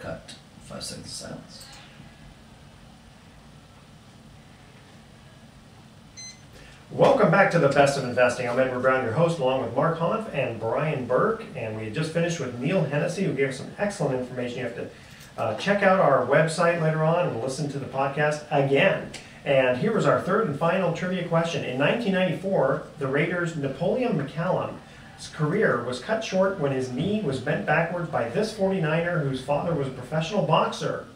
cut 5 cents a silence. Welcome back to the Best of Investing. I'm Edward Brown, your host, along with Mark Hanf and Brian Burke. And we had just finished with Neil Hennessy, who gave us some excellent information. You have to check out our website later on and listen to the podcast again. And here was our third and final trivia question. In 1994, the Raiders' Napoleon McCallum's career was cut short when his knee was bent backwards by this 49er whose father was a professional boxer.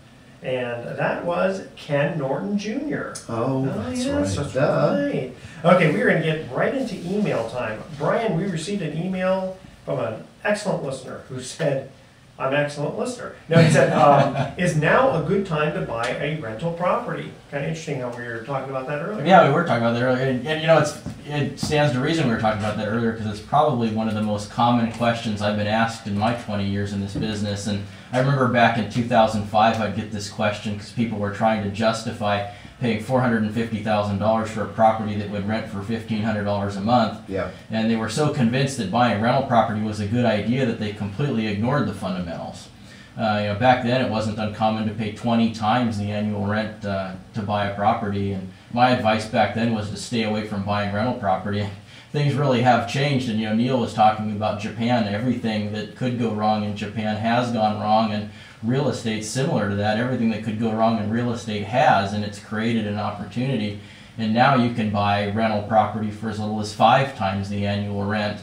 And that was Ken Norton Jr. Oh, that's yes, right. That's right. Okay, we're going to get right into email time. Brian, we received an email from an excellent listener who said, I'm an excellent listener. No, he said, is now a good time to buy a rental property? Kind of interesting how we were talking about that earlier. Yeah, we were talking about that earlier. And you know, it stands to reason we were talking about that earlier because it's probably one of the most common questions I've been asked in my 20 years in this business. And I remember back in 2005, I'd get this question because people were trying to justify paying $450,000 for a property that would rent for $1,500 a month. Yeah. And they were so convinced that buying rental property was a good idea that they completely ignored the fundamentals. Back then it wasn't uncommon to pay 20 times the annual rent to buy a property. And my advice back then was to stay away from buying rental property. Things really have changed, and Neil was talking about Japan. Everything that could go wrong in Japan has gone wrong, and real estate's similar to that. Everything that could go wrong in real estate has, and it's created an opportunity. And now you can buy rental property for as little as 5 times the annual rent,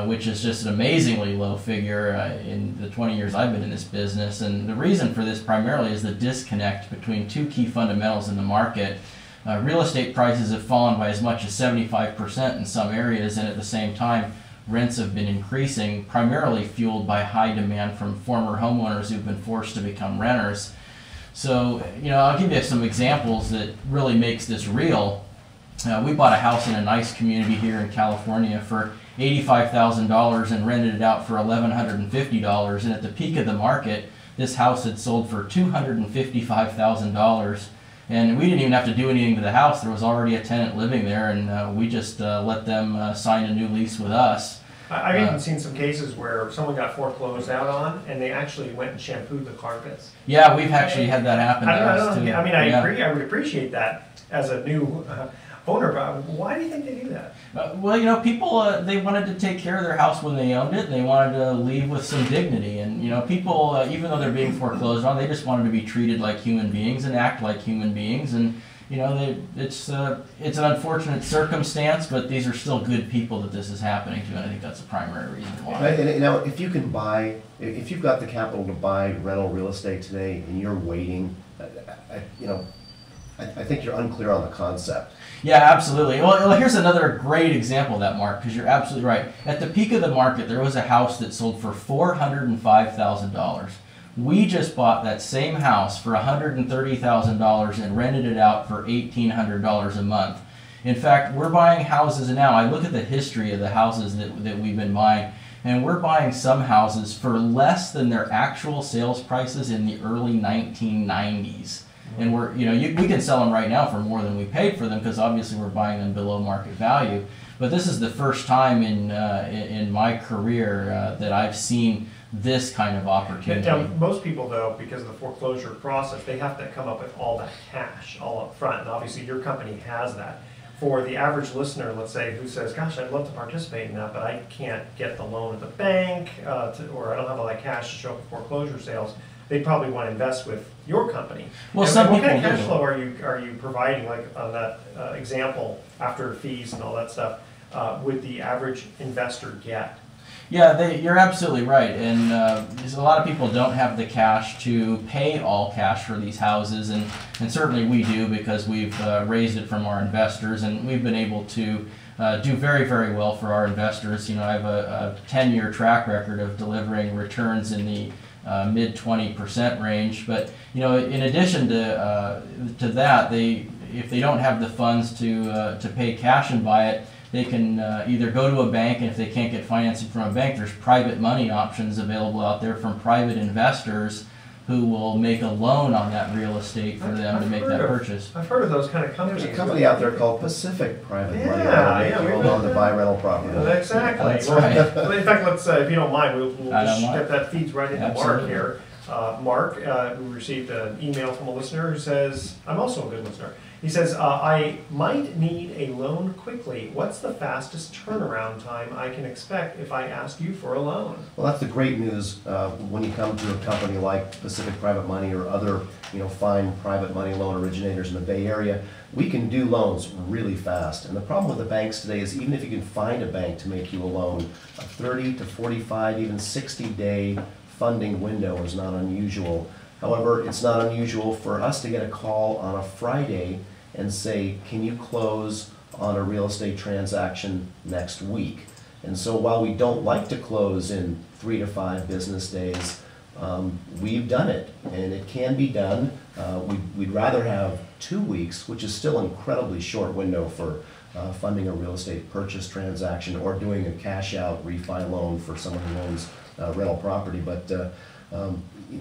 which is just an amazingly low figure in the 20 years I've been in this business. And the reason for this primarily is the disconnect between 2 key fundamentals in the market. Real estate prices have fallen by as much as 75% in some areas, and at the same time, rents have been increasing, primarily fueled by high demand from former homeowners who've been forced to become renters. So, I'll give you some examples that really makes this real. We bought a house in a nice community here in California for $85,000 and rented it out for $1,150, and at the peak of the market, this house had sold for $255,000. And we didn't even have to do anything to the house. There was already a tenant living there, and we just let them sign a new lease with us. I've even seen some cases where someone got foreclosed out on, and they actually went and shampooed the carpets. Yeah, we've actually had that happen to us too. I mean, I would appreciate that as a new owner, but why do you think they do that? Well, people, they wanted to take care of their house when they owned it, and they wanted to leave with some dignity. And, people, even though they're being foreclosed on, they just wanted to be treated like human beings and act like human beings. And, it's an unfortunate circumstance, but these are still good people that this is happening to, and I think that's the primary reason why. And, if you've got the capital to buy rental real estate today and you're waiting, I think you're unclear on the concept. Yeah, absolutely. Well, here's another great example of that, Mark, because you're absolutely right. At the peak of the market, there was a house that sold for $405,000. We just bought that same house for $130,000 and rented it out for $1,800 a month. In fact, we're buying houses now. I look at the history of the houses that we've been buying, and we're buying some houses for less than their actual sales prices in the early 1990s. And we can sell them right now for more than we paid for them because obviously we're buying them below market value. But this is the first time in my career that I've seen this kind of opportunity. Now, most people, though, because of the foreclosure process, they have to come up with all that cash all up front. And obviously your company has that. For the average listener, let's say, who says, gosh, I'd love to participate in that, but I can't get the loan at the bank, or I don't have all that cash to show up for foreclosure sales, they'd probably want to invest with your company. Well, what kind of cash flow are you providing, like on that example, after fees and all that stuff, would the average investor get? Yeah, you're absolutely right, and a lot of people don't have the cash to pay all cash for these houses, and certainly we do because we've raised it from our investors, and we've been able to do very, very well for our investors. I have a 10-year track record of delivering returns in the mid 20% range, but in addition to that, if they don't have the funds to pay cash and buy it, they can either go to a bank, and if they can't get financing from a bank, there's private money options available out there from private investors who will make a loan on that real estate for them to make that purchase. I've heard of those kind of companies. There's a company out there called Pacific Private Money. They make you a loan to buy rental property. Exactly. That's right. Well, in fact, let's, if you don't mind, we'll just get that feeds right into Mark here. Mark, we received an email from a listener who says, I'm also a good listener. He says, I might need a loan quickly. What's the fastest turnaround time I can expect if I ask you for a loan? Well, that's the great news when you come to a company like Pacific Private Money or other, fine private money loan originators in the Bay Area. We can do loans really fast. And the problem with the banks today is even if you can find a bank to make you a loan, a 30 to 45, even 60-day funding window is not unusual. However, it's not unusual for us to get a call on a Friday and say, can you close on a real estate transaction next week? And so while we don't like to close in 3 to 5 business days, we've done it, and it can be done. We'd rather have 2 weeks, which is still an incredibly short window for funding a real estate purchase transaction or doing a cash out refi loan for someone who owns rental property. But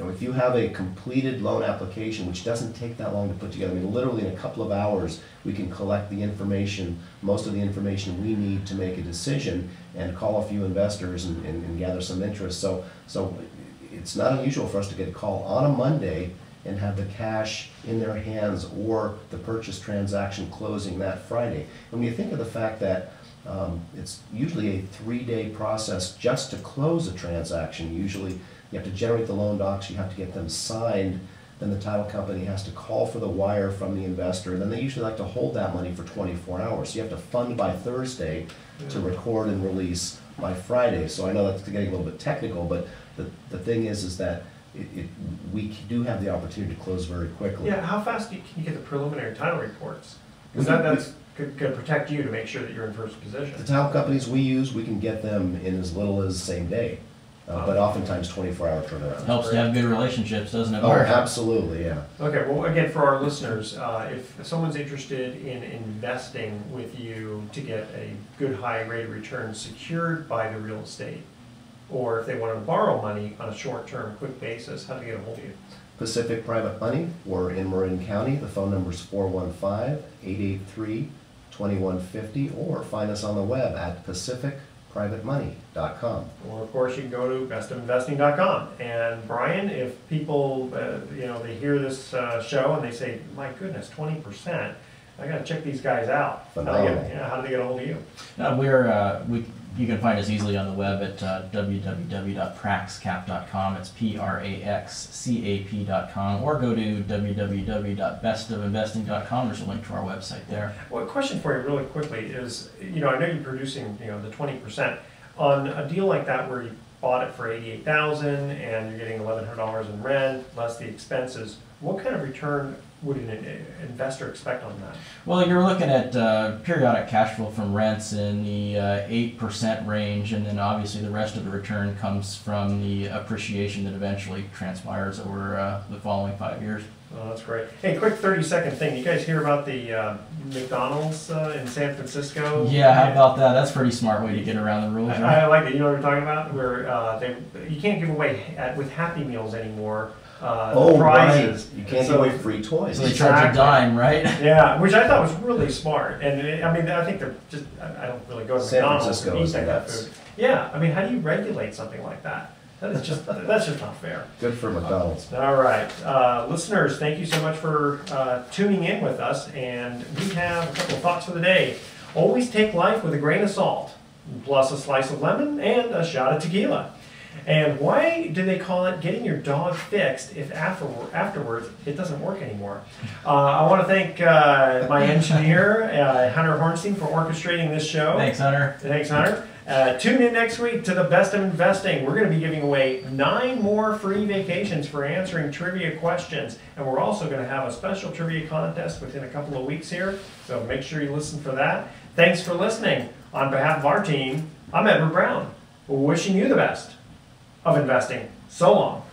if you have a completed loan application, which doesn't take that long to put together, I mean, literally in a couple of hours, we can collect the information, most of the information we need to make a decision and call a few investors and gather some interest. So it's not unusual for us to get a call on a Monday and have the cash in their hands or the purchase transaction closing that Friday. When you think of the fact that it's usually a 3-day process just to close a transaction. Usually you have to generate the loan docs, you have to get them signed, then the title company has to call for the wire from the investor, and then they usually like to hold that money for 24 hours. So you have to fund by Thursday to record and release by Friday. So I know that's getting a little bit technical, but the thing is that we do have the opportunity to close very quickly. Yeah, how fast can you get the preliminary title reports? Because that's could protect you to make sure that you're in first position. The title companies we use, we can get them in as little as same day, but oftentimes 24-hour turnaround. Helps to have good relationships, doesn't it, Oh, Mark? absolutely, yeah. Okay, well, again, for our listeners, if someone's interested in investing with you to get a good high rate of return secured by the real estate, or if they want to borrow money on a short-term, quick basis, how to get a hold of you? Pacific Private Money, we're in Marin County. The phone number is 415-883-2150, or find us on the web at pacificprivatemoney.com. Or, of course, you can go to bestofinvesting.com. And Brian, if people, they hear this show and they say, my goodness, 20%, I got to check these guys out. How do they get a hold of you? You can find us easily on the web at www.praxcap.com. It's praxcap.com, or go to www.bestofinvesting.com. There's a link to our website there. Well, a question for you really quickly is, I know you're producing, the 20%. On a deal like that where you bought it for $88,000 and you're getting $1,100 in rent, less the expenses, what kind of return would an investor expect on that? Well, you're looking at periodic cash flow from rents in the 8% range, and then obviously the rest of the return comes from the appreciation that eventually transpires over the following 5 years. Oh, that's great. Hey, quick 30-second thing. You guys hear about the McDonald's in San Francisco? Yeah, how about that? That's a pretty smart way to get around the rules, right? I like it. You know what we're talking about? Where you can't give away with Happy Meals anymore. Prizes. Right. You can't give away free toys. So they charge a dime, right? Yeah, which I thought was really smart. And I think they're just, I don't really go to McDonald's to eat that kind of food. Yeah, how do you regulate something like that? That's just not fair. Good for McDonald's. All right. Listeners, thank you so much for tuning in with us. And we have a couple of thoughts for the day. Always take life with a grain of salt, plus a slice of lemon and a shot of tequila. And why do they call it getting your dog fixed if afterwards it doesn't work anymore? I want to thank my engineer, Hunter Hornstein, for orchestrating this show. Thanks, Hunter. Thanks, Hunter. Tune in next week to the Best of Investing. We're going to be giving away 9 more free vacations for answering trivia questions. And we're also going to have a special trivia contest within a couple of weeks here. So make sure you listen for that. Thanks for listening. On behalf of our team, I'm Edward Brown, wishing you the best of investing. So long.